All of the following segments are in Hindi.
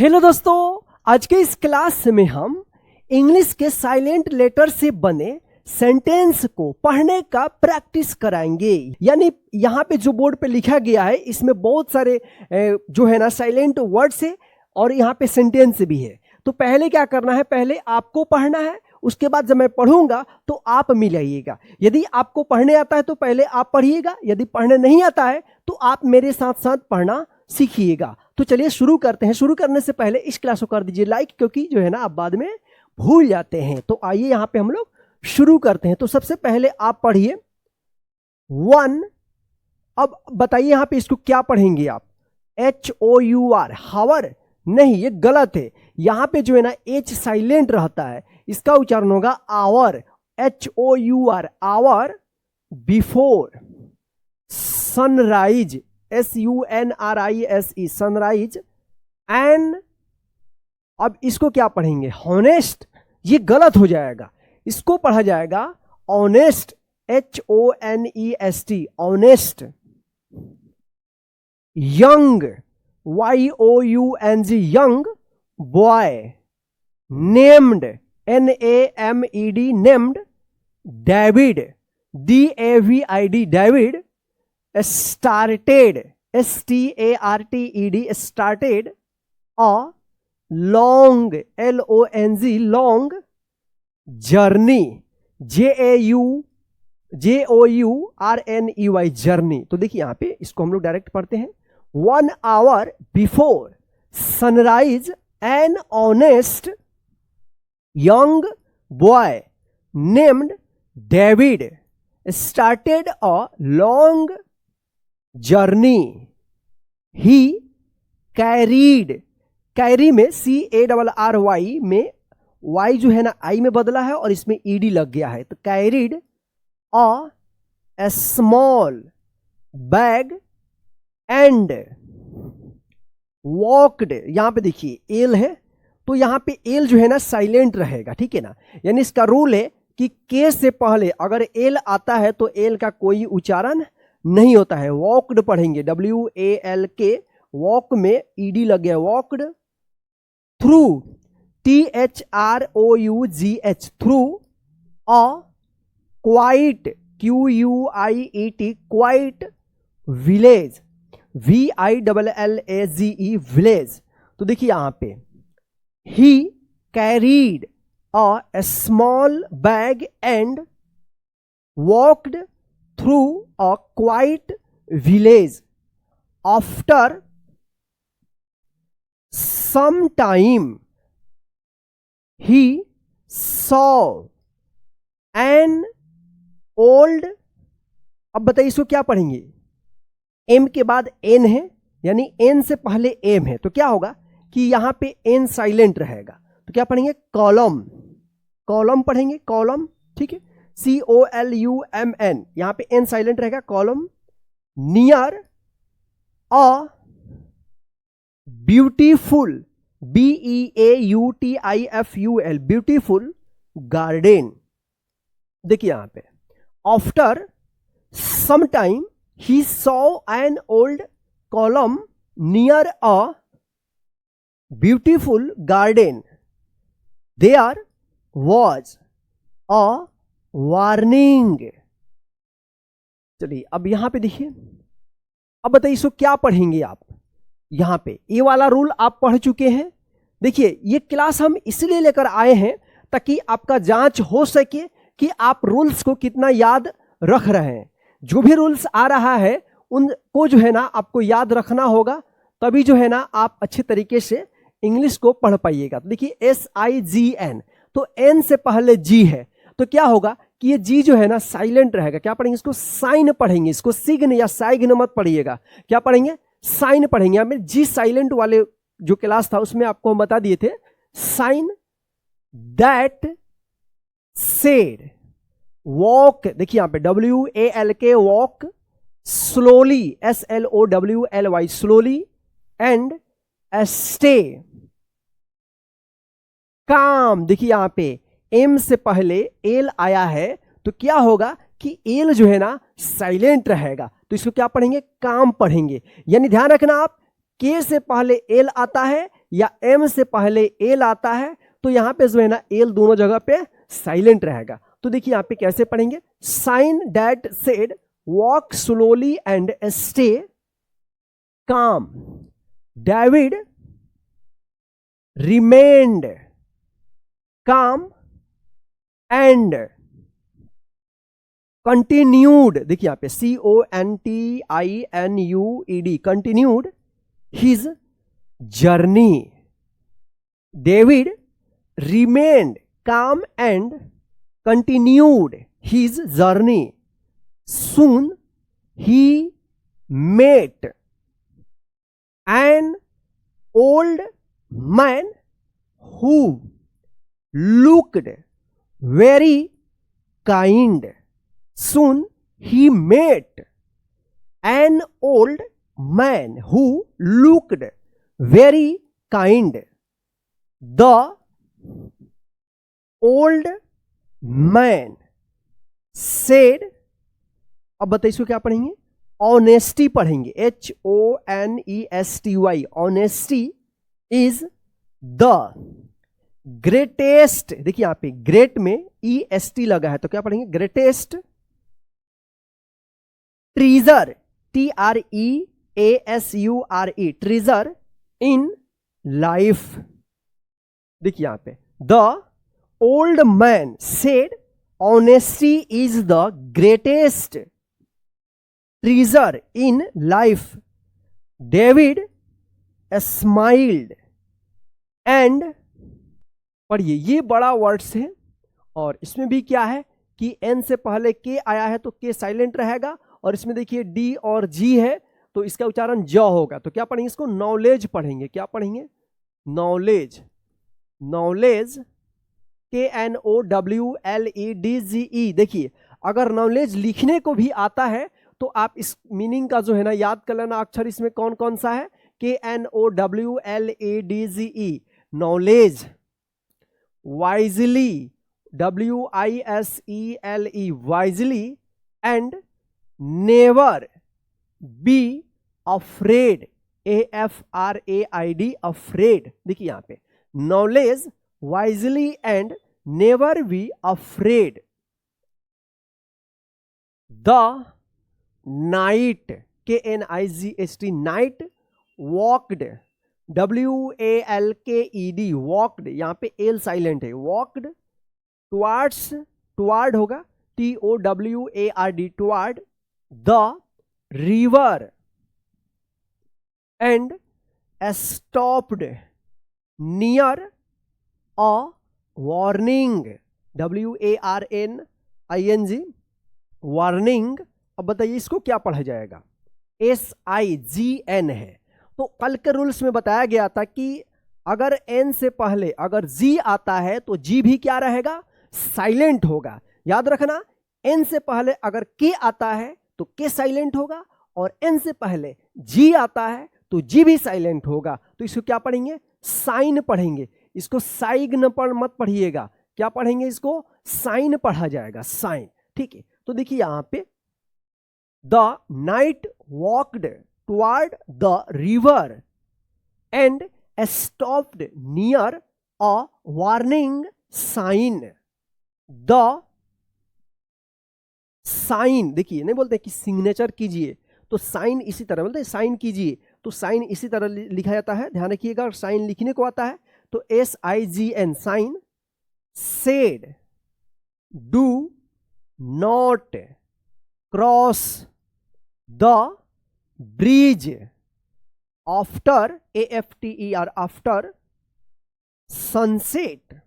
हेलो दोस्तों, आज के इस क्लास में हम इंग्लिश के साइलेंट लेटर से बने सेंटेंस को पढ़ने का प्रैक्टिस कराएंगे। यानी यहाँ पे जो बोर्ड पे लिखा गया है इसमें बहुत सारे जो है ना साइलेंट वर्ड्स है और यहाँ पे सेंटेंस भी है। तो पहले क्या करना है, पहले आपको पढ़ना है, उसके बाद जब मैं पढ़ूंगा तो आप मिलाइएगा। यदि आपको पढ़ने आता है तो पहले आप पढ़िएगा, यदि पढ़ने नहीं आता है तो आप मेरे साथ साथ पढ़ना सीखिएगा। तो चलिए शुरू करते हैं। शुरू करने से पहले इस क्लास को कर दीजिए लाइक, क्योंकि जो है ना आप बाद में भूल जाते हैं। तो आइए यहाँ पे हम लोग शुरू करते हैं। तो सबसे पहले आप पढ़िए वन। अब बताइए यहाँ पे इसको क्या पढ़ेंगे आप, HOUR, हावर नहीं, ये गलत है। यहाँ पे जो है ना H साइलेंट रहता है, इसका उच्चारण होगा hour, HOUR, hour. Before sunrise, SUNRISE, sunrise. And अब इसको क्या पढ़ेंगे, हॉनेस्ट, ये गलत हो जाएगा, इसको पढ़ा जाएगा honest, HONEST, honest. Young, YOUNG, young boy. Named, NAMED, named. David, DAVID, David. Started, STARTED, started. Long, LONG, long. Journey, JOURNEY, journey. तो देखिए यहाँ पे इसको हम लोग डायरेक्ट पढ़ते हैं। 1 hour before sunrise an honest young boy named David started a long journey. He carried, carry में CARRY में Y जो है ना I में बदला है और इसमें ED लग गया है, तो carried a small bag and walked. यहां पे देखिए एल है, तो यहां पे एल जो है ना साइलेंट रहेगा, ठीक है ना। यानी इसका रूल है कि के से पहले अगर एल आता है तो एल का कोई उच्चारण नहीं होता है। वॉकड पढ़ेंगे, WALK, वॉक में ED लग गया, walked. Through, THROUGH, through. Quiet, QUIET, quiet. Village, VILLAGE, village. तो देखिए यहां पे he carried a small bag and walked through a quiet village. After some time he saw an old। अब बताइए इसको क्या पढ़ेंगे, एम के बाद एन है, यानी एन से पहले एम है, तो क्या होगा कि यहां पे एन साइलेंट रहेगा। तो क्या पढ़ेंगे, कॉलम, कॉलम पढ़ेंगे, कॉलम, ठीक है, COLUMN, यहां पे एन साइलेंट रहेगा, column. Near a beautiful, BEAUTIFUL, beautiful garden. देखिए यहां पे after some time he saw an old column near a beautiful garden there was a warning. चलिए अब यहां पे देखिए, अब बताइए इसको क्या पढ़ेंगे आप। यहां पे ये वाला रूल आप पढ़ चुके हैं। देखिए ये क्लास हम इसलिए लेकर आए हैं ताकि आपका जांच हो सके कि आप रूल्स को कितना याद रख रहे हैं। जो भी रूल्स आ रहा है उनको जो है ना आपको याद रखना होगा, तभी जो है ना आप अच्छे तरीके से इंग्लिश को पढ़ पाइएगा। तो देखिए SIGN, तो एन से पहले जी है, तो क्या होगा कि ये जी जो है ना साइलेंट रहेगा। क्या पढ़ेंगे, इसको साइन पढ़ेंगे, इसको सिग्न या साइग्न मत पढ़िएगा, क्या पढ़ेंगे, साइन पढ़ेंगे। यहाँ में जी साइलेंट वाले जो क्लास था उसमें आपको हम बता दिए थे साइन। दैट सेड वॉक, देखिए यहां पे WALK, walk. Slowly, SLOWLY, slowly. And stay काम। देखिए यहां पे एम से पहले एल आया है, तो क्या होगा कि एल जो है ना साइलेंट रहेगा, तो इसको क्या पढ़ेंगे, काम पढ़ेंगे। यानी ध्यान रखना आप, के से पहले एल आता है या एम से पहले एल आता है तो यहां पे जो है ना एल दोनों जगह पे साइलेंट रहेगा। तो देखिए यहां पे कैसे पढ़ेंगे, sign that said walk slowly and stay calm, David remained calm and continued, देखिए यहां पे CONTINUED, continued his journey. David remained calm and continued his journey. Soon he met an old man who looked very kind. Soon he met an old man who looked very kind. The old man said, अब बताइए इसको क्या पढ़ेंगे, ऑनेस्टी पढ़ेंगे, HONESTY, honesty is the greatest. देखिए यहां पे ग्रेट में EST लगा है तो क्या पढ़ेंगे, greatest treasure, TREASURE, treasure in life. देखिए यहां पे the old man said honesty is the greatest treasure in life. David smiled and, पढ़िए ये बड़ा वर्ड्स है और इसमें भी क्या है कि एन से पहले के आया है तो के साइलेंट रहेगा, और इसमें देखिए डी और जी है तो इसका उच्चारण ज होगा। तो क्या पढ़ेंगे इसको, नॉलेज पढ़ेंगे। क्या पढ़ेंगे, नॉलेज, नॉलेज KNOWLEDGE। देखिए अगर नॉलेज लिखने को भी आता है तो आप इस मीनिंग का जो है ना याद कर लेना, अक्षर इसमें कौन कौन सा है, KNOWLEDGE, knowledge, wisely, WISELE, wisely, and never be afraid, AFRAID, afraid. देखिए यहां पे knowledge, wisely and never be afraid. The night, KNIGHT, night, walked, WALKED, walked, यहां पे एल साइलेंट है, वॉकड, टुवार्ड्स, टुवार्ड होगा TOWARD, toward the river, and stopped near a warning, WARNING, warning. अब बताइए इसको क्या पढ़ा जाएगा, SIGN है। तो कल के रूल्स में बताया गया था कि अगर एन से पहले अगर जी आता है तो जी भी क्या रहेगा, साइलेंट होगा। याद रखना, एन से पहले अगर के आता है तो के साइलेंट होगा, और एन से पहले जी आता है तो जी भी साइलेंट होगा। तो इसको क्या पढ़ेंगे, साइन पढ़ेंगे। इसको साइग्न पर मत पढ़िएगा, क्या पढ़ेंगे इसको, साइन पढ़ा जाएगा, साइन। ठीक है, तो देखिए यहां पे the knight walked toward the river and stopped near a warning sign. The sign, देखिए नहीं बोलते कि सिग्नेचर कीजिए, तो साइन इसी तरह बोलते हैं, साइन कीजिए, तो साइन इसी तरह लिखा जाता है, ध्यान रखिएगा। और साइन लिखने को आता है तो SIGN, sign. Said, do not cross the bridge after, AFTER, after sunset.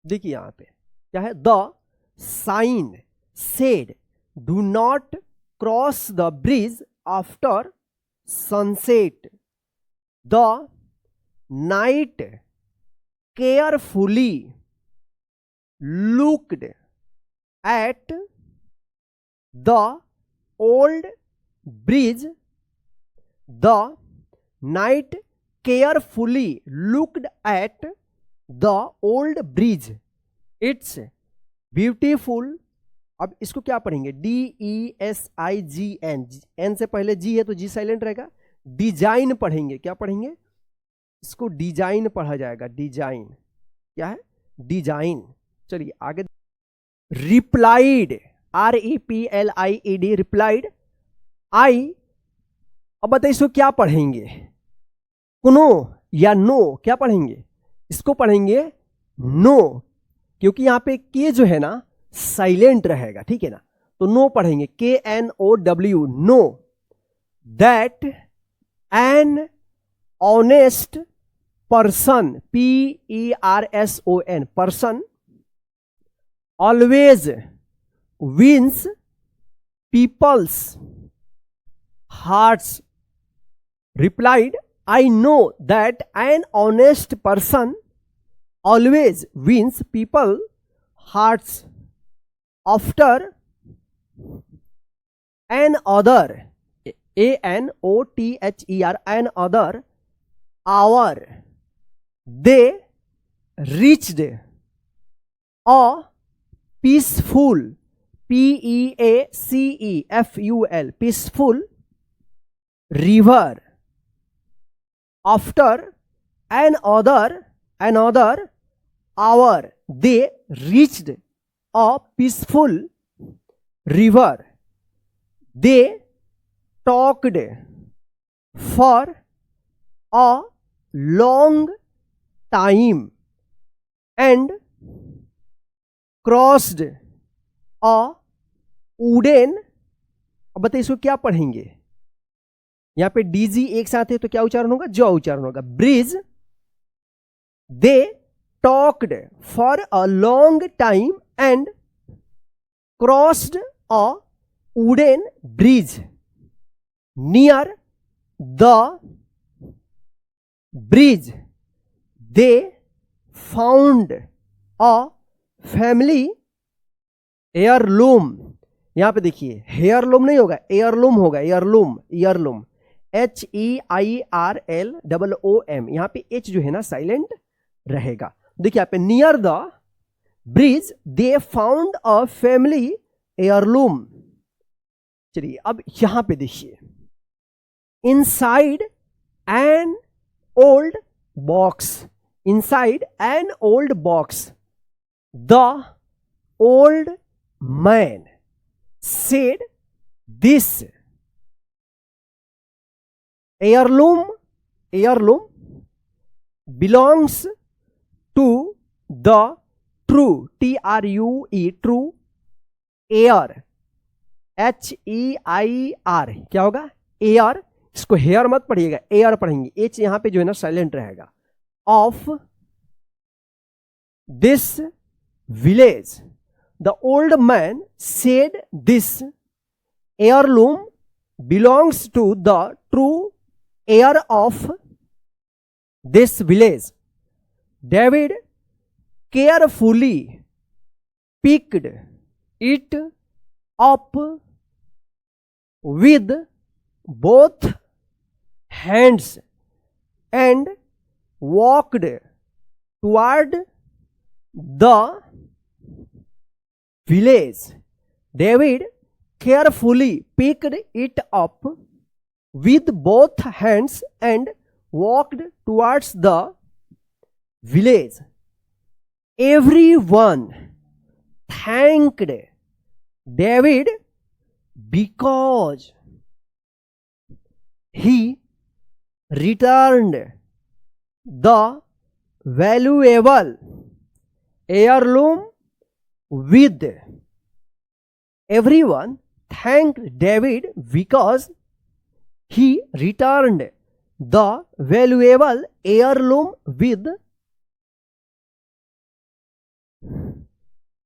देखिए यहां पे क्या है, the sign said do not cross the bridge after sunset. The night carefully looked at the old bridge. The night carefully looked at the old bridge. It's beautiful. अब इसको क्या पढ़ेंगे, DESIGN, एन से पहले जी है तो जी साइलेंट रहेगा। डिजाइन पढ़ेंगे, क्या पढ़ेंगे, इसको डिजाइन पढ़ा जाएगा, डिजाइन। क्या है? डिजाइन। चलिए आगे। Replied, REPLIED, replied. आई, अब बताइए इसको क्या पढ़ेंगे? कुनो या नो? क्या पढ़ेंगे? इसको पढ़ेंगे नो, क्योंकि यहां पे के जो है ना साइलेंट रहेगा, ठीक है ना, तो नो पढ़ेंगे, KNOW, know. That an honest person, PERSON, person, always wins people's hearts. Replied, I know that an honest person always wins people hearts. After another, ANOTHER, another hour, they reached a peaceful, PEACEFUL, peaceful river. After another hour, they reached a peaceful river. They talked for a long time and crossed a wooden, अब बताइए इसको क्या पढ़ेंगे? यहां पे डीजी एक साथ है तो क्या उच्चारण होगा? जो उच्चारण होगा, bridge. They talked for a long time and crossed a wooden bridge near the bridge. They found a family heirloom. यहां पे देखिए हेयरलूम नहीं होगा, एयरलूम होगा, एयरलूम, ईयरलूम, HEIRLOOM। यहां पे H जो है ना साइलेंट रहेगा। देखिए यहां पे near the bridge they found a family heirloom. चलिए अब यहां पे देखिए, inside an old box, inside an old box the old man said this heirloom belongs to the true, TRUE, true heir, HEIR, क्या होगा? एयर। इसको हेयर मत पढ़िएगा, एयर पढ़ेंगे, H यहां पे जो है ना साइलेंट रहेगा। Of this village, the old man said this heirloom belongs to the true heir of this village. David carefully picked it up with both hands and walked toward the village. David carefully picked it up with both hands and walked towards the village. Everyone thanked David because he returned the valuable heirloom with. Everyone thanked David because he returned the valuable heirloom with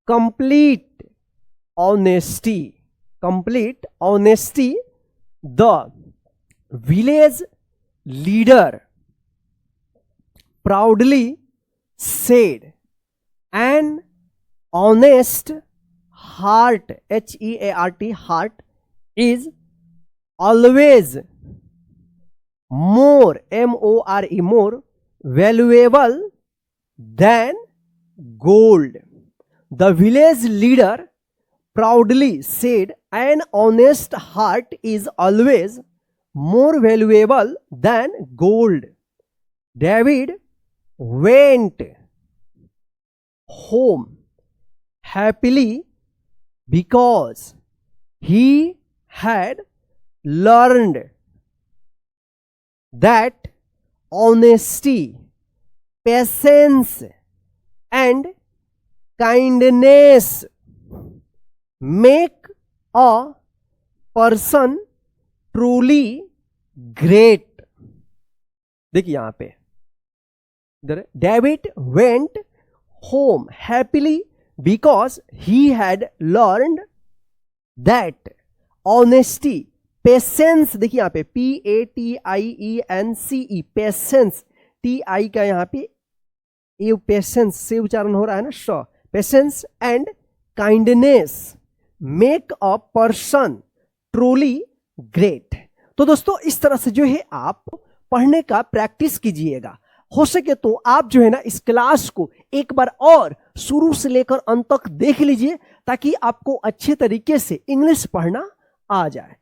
complete honesty. Complete honesty. The village leader proudly said, "An honest heart, HEART, heart, is always more, MORE, more valuable than gold." The village leader proudly said, "An honest heart is always more valuable than gold." David went home happily because he had learned that honesty, patience and kindness make a person truly great. देखिए यहां पे इधर, David went home happily because he had learned that honesty, patience, देखिए यहां पे PATIENCE, पेशेंस, TI का यहां पे ये पेशेंस से उच्चारण हो रहा है ना, श, patience and kindness make a person truly great. तो दोस्तों इस तरह से जो है आप पढ़ने का प्रैक्टिस कीजिएगा। हो सके तो आप जो है ना इस क्लास को एक बार और शुरू से लेकर अंत तक देख लीजिए, ताकि आपको अच्छे तरीके से इंग्लिश पढ़ना आ जाए।